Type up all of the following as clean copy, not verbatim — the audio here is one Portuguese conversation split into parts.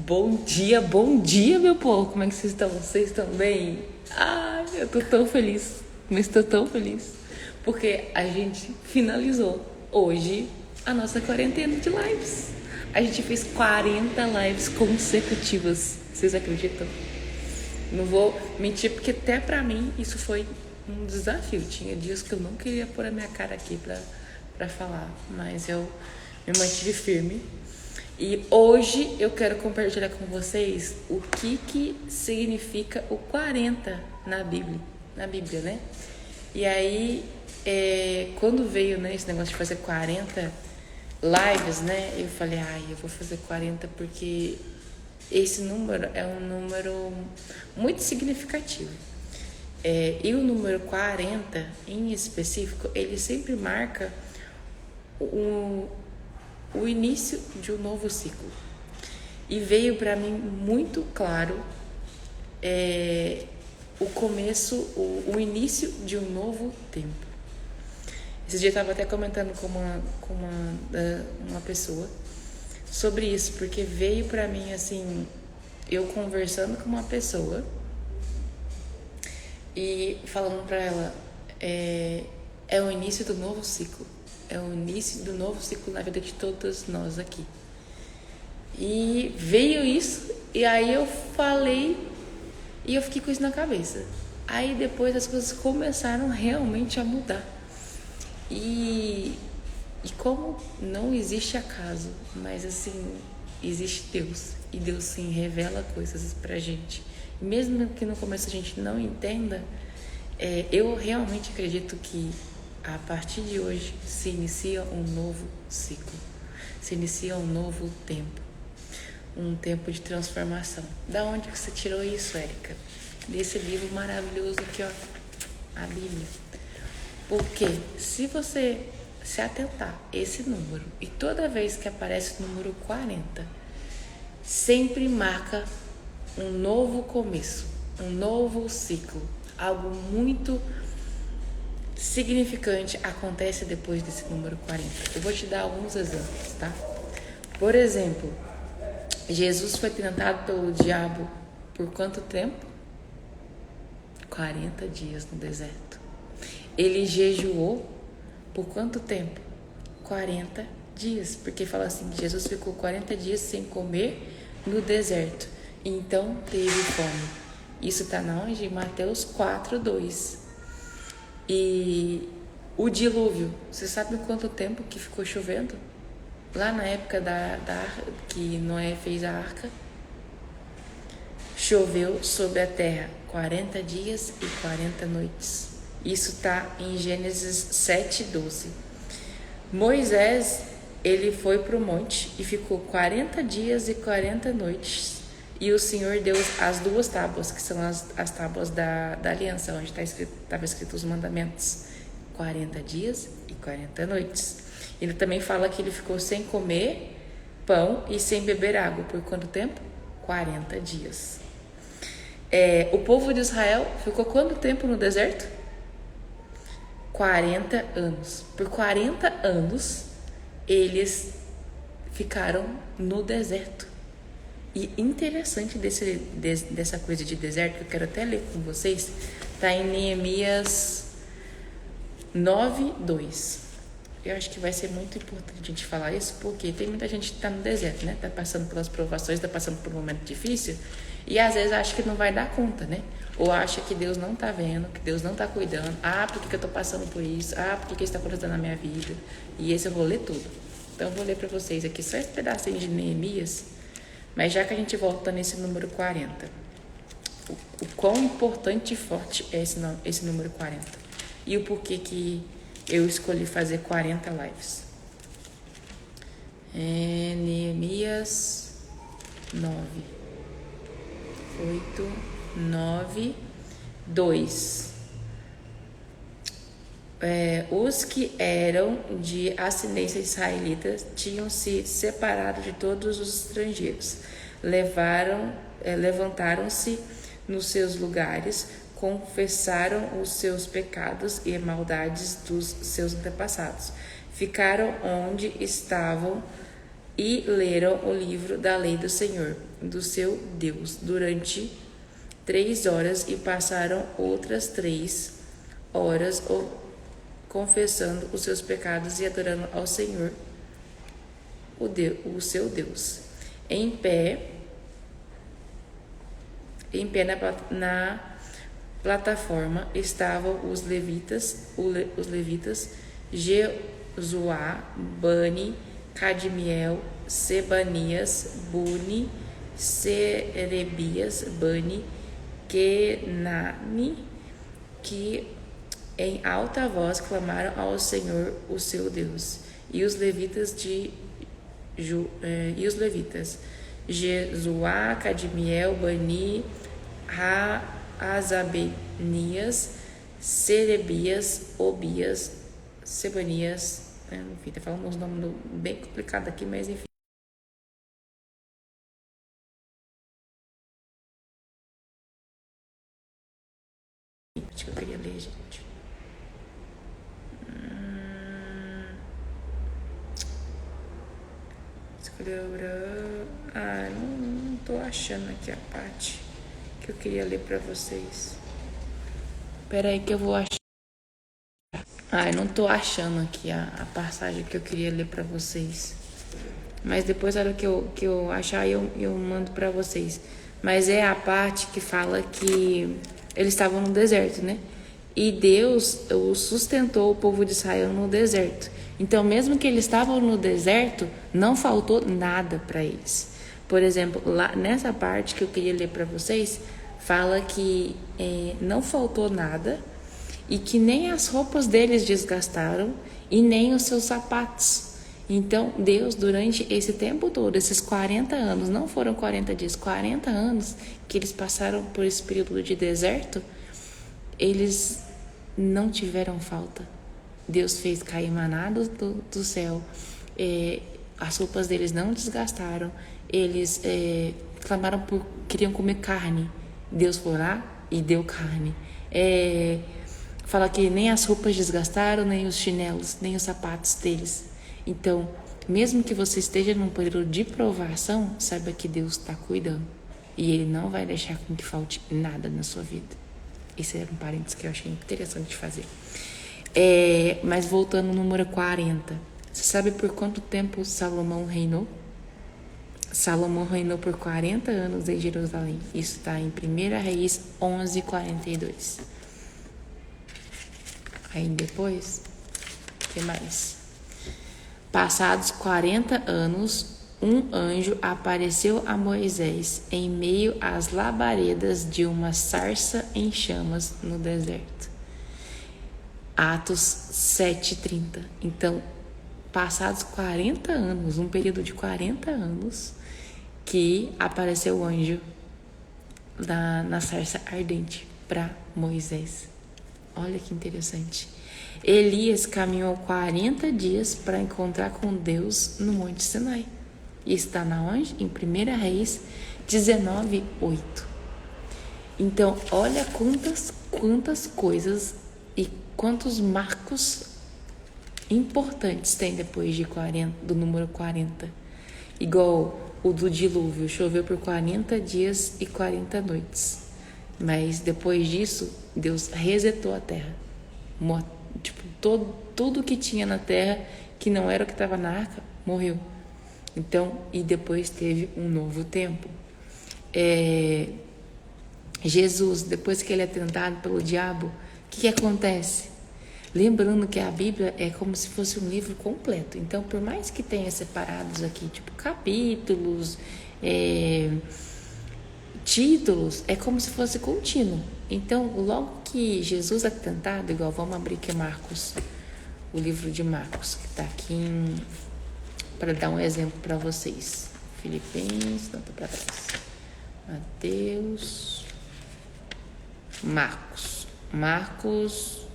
Bom dia, meu povo. Como é que vocês estão? Vocês estão bem? Ai, eu tô tão feliz. Mas tô tão feliz. Porque a gente finalizou hoje a nossa quarentena de lives. A gente fez 40 lives consecutivas. Vocês acreditam? Não vou mentir, porque até pra mim isso foi um desafio. Tinha dias que eu não queria pôr a minha cara aqui pra falar. Mas eu me mantive firme. E hoje eu quero compartilhar com vocês o que significa o 40 na Bíblia, né? E aí, quando veio, né, esse negócio de fazer 40 lives, né? Eu falei, eu vou fazer 40 porque esse número é um número muito significativo. E o número 40, em específico, ele sempre marca o início de um novo ciclo. E veio para mim muito claro o começo, o início de um novo tempo. Esse dia eu estava até comentando com uma pessoa sobre isso, porque veio para mim assim, eu conversando com uma pessoa e falando para ela, é o início do novo ciclo. É o início do novo ciclo na vida de todas nós aqui. E veio isso, e aí eu falei, e eu fiquei com isso na cabeça. Aí depois as coisas começaram realmente a mudar. E como não existe acaso, mas assim, existe Deus. E Deus sim revela coisas pra gente. E mesmo que no começo a gente não entenda, eu realmente acredito que a partir de hoje se inicia um novo ciclo, se inicia um novo tempo, um tempo de transformação. Da onde que você tirou isso, Érica? Desse livro maravilhoso aqui, ó, a Bíblia. Porque se você se atentar esse número, e toda vez que aparece o número 40, sempre marca um novo começo, um novo ciclo, algo muito significante acontece depois desse número 40. Eu vou te dar alguns exemplos, tá? Por exemplo, Jesus foi tentado pelo diabo por quanto tempo? 40 dias no deserto. Ele jejuou por quanto tempo? 40 dias. Porque fala assim, Jesus ficou 40 dias sem comer no deserto. Então teve fome. Isso está na onde? Em Mateus 4:2. E o dilúvio, você sabe quanto tempo que ficou chovendo? Lá na época que Noé fez a arca, choveu sobre a terra 40 dias e 40 noites. Isso está em Gênesis 7:12. Moisés, ele foi para o monte e ficou 40 dias e 40 noites. E o Senhor deu as 2 tábuas, que são as tábuas da aliança, onde estava escrito os mandamentos. 40 dias e 40 noites. Ele também fala que ele ficou sem comer pão e sem beber água. Por quanto tempo? 40 dias. O povo de Israel ficou quanto tempo no deserto? 40 anos. Por 40 anos, eles ficaram no deserto. E interessante dessa coisa de deserto, que eu quero até ler com vocês, está em Neemias 9:2. Eu acho que vai ser muito importante a gente falar isso, porque tem muita gente que está no deserto, né? Está passando pelas provações, está passando por um momento difícil, e às vezes acha que não vai dar conta, né? Ou acha que Deus não está vendo, que Deus não está cuidando. Por que eu estou passando por isso? Por que isso está acontecendo na minha vida? E esse eu vou ler tudo. Então eu vou ler para vocês aqui só esse pedacinho de Neemias. Mas já que a gente volta nesse número 40, o quão importante e forte é esse número 40? E o porquê que eu escolhi fazer 40 lives? Neemias 2. Os que eram de ascendência israelita tinham se separado de todos os estrangeiros. Levantaram-se nos seus lugares, confessaram os seus pecados e maldades dos seus antepassados. Ficaram onde estavam e leram o livro da lei do Senhor, do seu Deus, durante 3 horas e passaram outras 3 horas confessando os seus pecados e adorando ao Senhor, o seu Deus. Em pé na plataforma estavam os levitas, Jesuá, Bani, Cadmiel, Sebanias, Buni, Serebias, Bani, Kenani, que em alta voz clamaram ao Senhor, o seu Deus. E os levitas Jesuá, Cadmiel, Bani, Azabenias, Serebias, Obias, Sebanias, enfim, tá falando uns nomes bem complicados aqui, mas enfim. Acho que eu queria ler, gente. Não tô achando aqui a parte que eu queria ler pra vocês. Pera aí que eu vou achar. Não tô achando aqui a passagem que eu queria ler pra vocês. Mas depois, na hora que eu achar, eu mando pra vocês. Mas é a parte que fala que eles estavam no deserto, né? E Deus sustentou o povo de Israel no deserto. Então, mesmo que eles estavam no deserto, não faltou nada para eles. Por exemplo, lá nessa parte que eu queria ler para vocês, fala que não faltou nada e que nem as roupas deles desgastaram e nem os seus sapatos. Então, Deus, durante esse tempo todo, esses 40 anos, não foram 40 dias, 40 anos que eles passaram por esse período de deserto, eles não tiveram falta. Deus fez cair maná do céu, as roupas deles não desgastaram, eles clamaram queriam comer carne, Deus foi lá e deu carne. Fala que nem as roupas desgastaram, nem os chinelos, nem os sapatos deles. Então, mesmo que você esteja num período de provação, saiba que Deus está cuidando e Ele não vai deixar com que falte nada na sua vida. Esse era um parênteses que eu achei interessante de fazer. Mas voltando no número 40. Você sabe por quanto tempo Salomão reinou? Salomão reinou por 40 anos em Jerusalém. Isso está em 1 Reis 11:42. Aí depois, o que mais? Passados 40 anos, um anjo apareceu a Moisés em meio às labaredas de uma sarça em chamas no deserto. Atos 7:30. Então, passados 40 anos, um período de 40 anos, que apareceu o anjo na sarça ardente para Moisés. Olha que interessante. Elias caminhou 40 dias para encontrar com Deus no Monte Sinai. E está na onde? Em 1 Reis 19:8. Então, olha quantas coisas e quantos marcos importantes tem depois do número 40. Igual o do dilúvio, choveu por 40 dias e 40 noites. Mas depois disso, Deus resetou a terra. Tudo que tinha na terra, que não era o que estava na arca, morreu. Então, e depois teve um novo tempo. Jesus, depois que ele é tentado pelo diabo, o que acontece? Lembrando que a Bíblia é como se fosse um livro completo. Então, por mais que tenha separados aqui, tipo capítulos, títulos, é como se fosse contínuo. Então, logo que Jesus é tentado, igual, vamos abrir aqui Marcos, o livro de Marcos, que está aqui para dar um exemplo para vocês. Filipenses, não, tá para trás. Mateus, Marcos,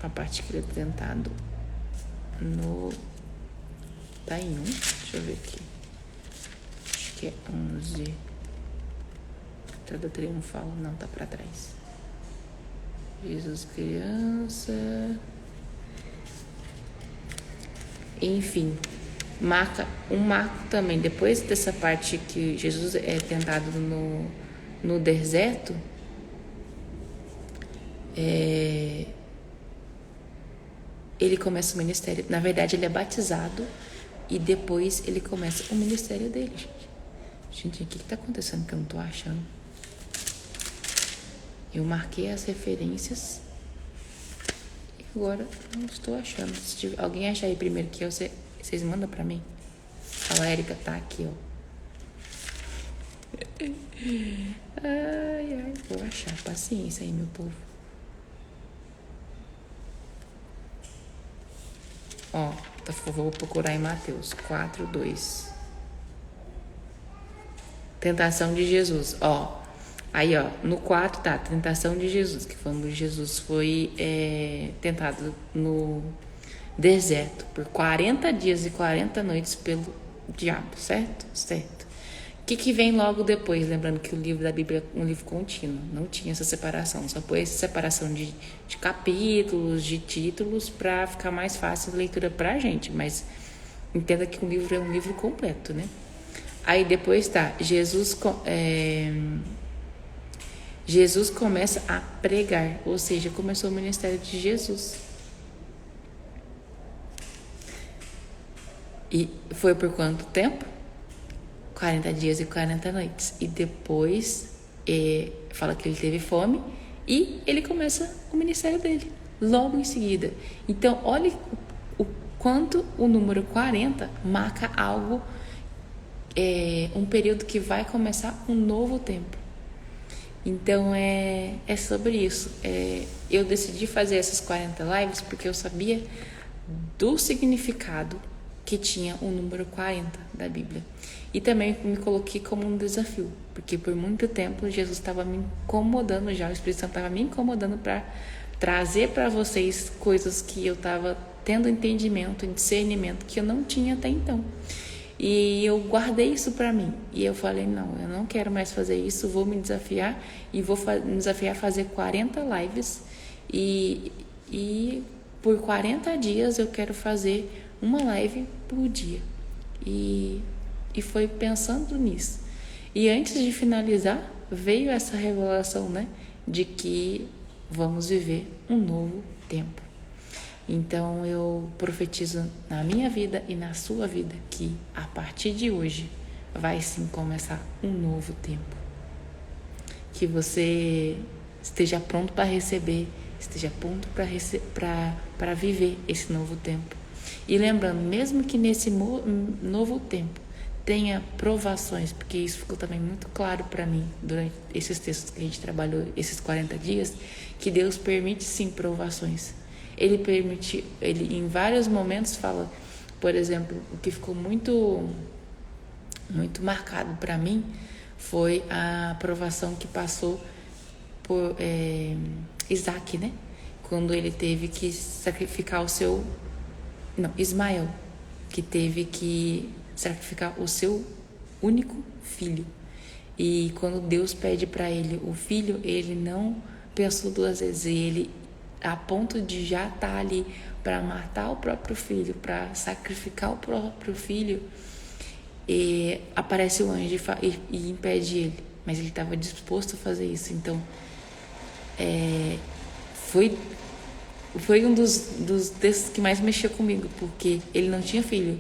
a parte que ele é tentado tá em 1, deixa eu ver aqui, acho que é 11, entrada triunfal, não, tá pra trás. Jesus criança, enfim, marca um marco também. Depois dessa parte que Jesus é tentado no deserto, ele começa o ministério. Na verdade, ele é batizado e depois ele começa o ministério dele, gente. Gente, o que está acontecendo que eu não estou achando? Eu marquei as referências e agora não estou achando. Se alguém achar aí primeiro que vocês mandam pra mim. A Érica tá aqui, ó. Ai, vou achar. Paciência aí, meu povo. Ó, vou procurar em Mateus 4:2. Tentação de Jesus, ó. Aí, ó, no 4 tá, tentação de Jesus, que quando Jesus foi tentado no deserto por 40 dias e 40 noites pelo diabo, certo? Certo. O que vem logo depois? Lembrando que o livro da Bíblia é um livro contínuo, não tinha essa separação, só foi essa separação de capítulos, de títulos, para ficar mais fácil a leitura pra gente, mas entenda que o livro é um livro completo, né? Aí depois tá, Jesus começa a pregar, ou seja, começou o ministério de Jesus. E foi por quanto tempo? 40 dias e 40 noites. E depois fala que ele teve fome e ele começa o ministério dele, logo em seguida. Então, olha o quanto o número 40 marca algo, um período que vai começar um novo tempo. Então, é sobre isso. Eu decidi fazer essas 40 lives porque eu sabia do significado que tinha o número 40 da Bíblia. E também me coloquei como um desafio, porque por muito tempo Jesus estava me incomodando já, o Espírito Santo estava me incomodando para trazer para vocês coisas que eu estava tendo entendimento, discernimento, que eu não tinha até então. E eu guardei isso para mim. E eu falei, não, eu não quero mais fazer isso, vou me desafiar e vou me desafiar a fazer 40 lives. E por 40 dias eu quero fazer uma live por dia. E foi pensando nisso. E antes de finalizar, veio essa revelação, né? De que vamos viver um novo tempo. Então eu profetizo na minha vida e na sua vida que a partir de hoje vai sim começar um novo tempo. Que você esteja pronto para receber, esteja pronto para viver esse novo tempo. E lembrando, mesmo que nesse novo tempo tenha provações, porque isso ficou também muito claro para mim durante esses textos que a gente trabalhou, esses 40 dias, que Deus permite sim provações. Ele permite, ele em vários momentos fala, por exemplo, o que ficou muito marcado para mim foi a provação que passou por Isaac, né? Quando ele teve que sacrificar Ismael, que teve que sacrificar o seu único filho. E quando Deus pede para ele o filho, ele não pensou duas vezes. Ele, a ponto de já estar ali para matar o próprio filho, para sacrificar o próprio filho, aparece o anjo e impede ele. Mas ele estava disposto a fazer isso. Então, foi um dos textos que mais mexeu comigo, porque ele não tinha filho.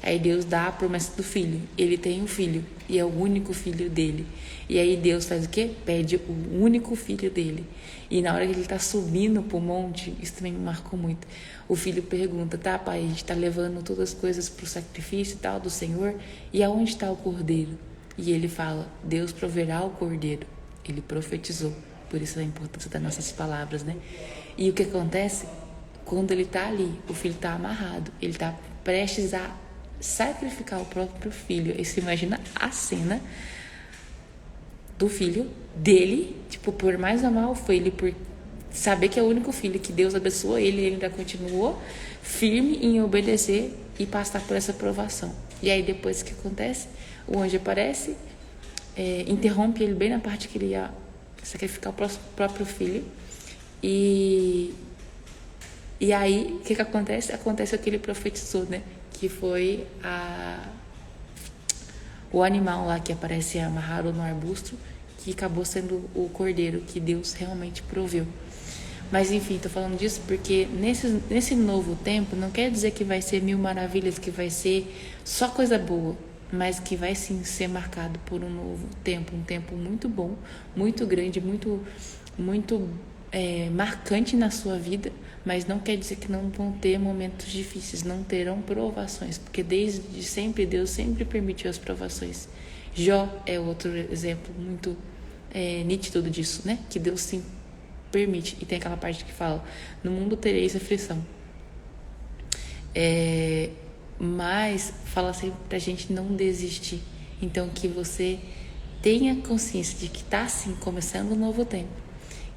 Aí Deus dá a promessa do filho. Ele tem um filho e é o único filho dele. E aí Deus faz o quê? Pede o único filho dele. E na hora que ele está subindo pro monte, isso também me marcou muito. O filho pergunta, tá, pai, a gente está levando todas as coisas pro sacrifício e tal do Senhor, e aonde está o cordeiro? E ele fala, Deus proverá o cordeiro. Ele profetizou. Por isso a importância das nossas palavras, né? E o que acontece? Quando ele está ali, o filho está amarrado, ele está prestes a sacrificar o próprio filho. E você imagina a cena do filho dele, tipo, por mais amar foi ele, por saber que é o único filho, que Deus abençoou ele ainda continuou firme em obedecer e passar por essa provação. E aí depois o que acontece? O anjo aparece, interrompe ele bem na parte que ele ia sacrificar o próprio filho. E aí, o que acontece? Acontece o que ele profetizou, né? que foi o animal lá que aparece amarrado no arbusto, que acabou sendo o cordeiro que Deus realmente proveu. Mas enfim, tô falando disso porque nesse novo tempo não quer dizer que vai ser mil maravilhas, que vai ser só coisa boa, mas que vai sim ser marcado por um novo tempo, um tempo muito bom, muito grande, muito marcante na sua vida, mas não quer dizer que não vão ter momentos difíceis, não terão provações, porque desde sempre Deus sempre permitiu as provações. Jó é outro exemplo muito nítido disso, né? Que Deus sim permite. E tem aquela parte que fala: no mundo tereis aflição. Mas fala sempre pra gente não desistir. Então que você tenha consciência de que está assim começando um novo tempo,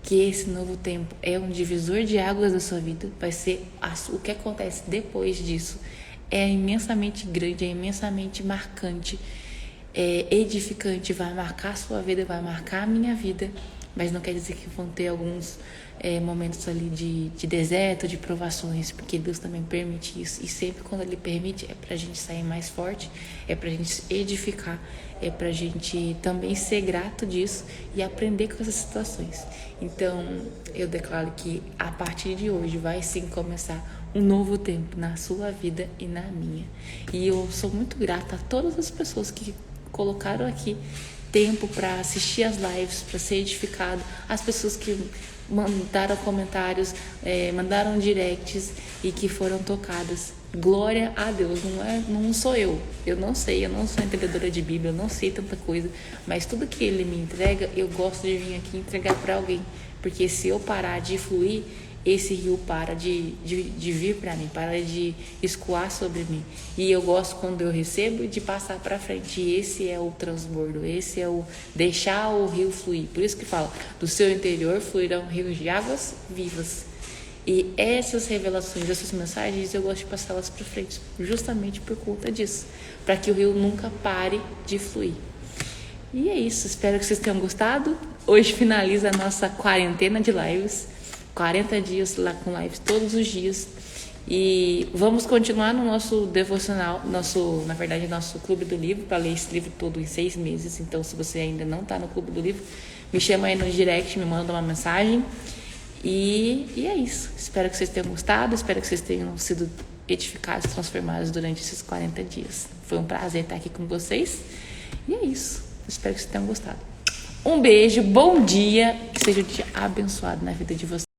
que esse novo tempo é um divisor de águas da sua vida, vai ser o que acontece depois disso é imensamente grande, é imensamente marcante, é edificante, vai marcar a sua vida, vai marcar a minha vida, mas não quer dizer que vão ter alguns momentos ali de deserto, de provações, porque Deus também permite isso, e sempre quando Ele permite é pra gente sair mais forte, é pra gente edificar, é pra gente também ser grato disso e aprender com essas situações. Então eu declaro que a partir de hoje vai sim começar um novo tempo na sua vida e na minha, e eu sou muito grata a todas as pessoas que colocaram aqui tempo para assistir as lives, para ser edificado, as pessoas que mandaram comentários, mandaram directs e que foram tocadas. Glória a Deus, não sou eu não sei, eu não sou entendedora de Bíblia, eu não sei tanta coisa, mas tudo que Ele me entrega, eu gosto de vir aqui entregar para alguém, porque se eu parar de fluir, esse rio para de vir para mim, para de escoar sobre mim. E eu gosto quando eu recebo de passar para frente. E esse é o transbordo, esse é o deixar o rio fluir. Por isso que fala, do seu interior fluirão rios de águas vivas. E essas revelações, essas mensagens, eu gosto de passá-las para frente, justamente por conta disso, para que o rio nunca pare de fluir. E é isso, espero que vocês tenham gostado. Hoje finaliza a nossa quarentena de lives. 40 dias lá com lives todos os dias. E vamos continuar no nosso devocional, nosso Clube do Livro, para ler esse livro todo em 6 meses. Então, se você ainda não está no Clube do Livro, me chama aí no direct, me manda uma mensagem. E é isso. Espero que vocês tenham gostado, espero que vocês tenham sido edificados, transformados durante esses 40 dias. Foi um prazer estar aqui com vocês. E é isso. Espero que vocês tenham gostado. Um beijo, bom dia, que seja um dia abençoado na vida de vocês.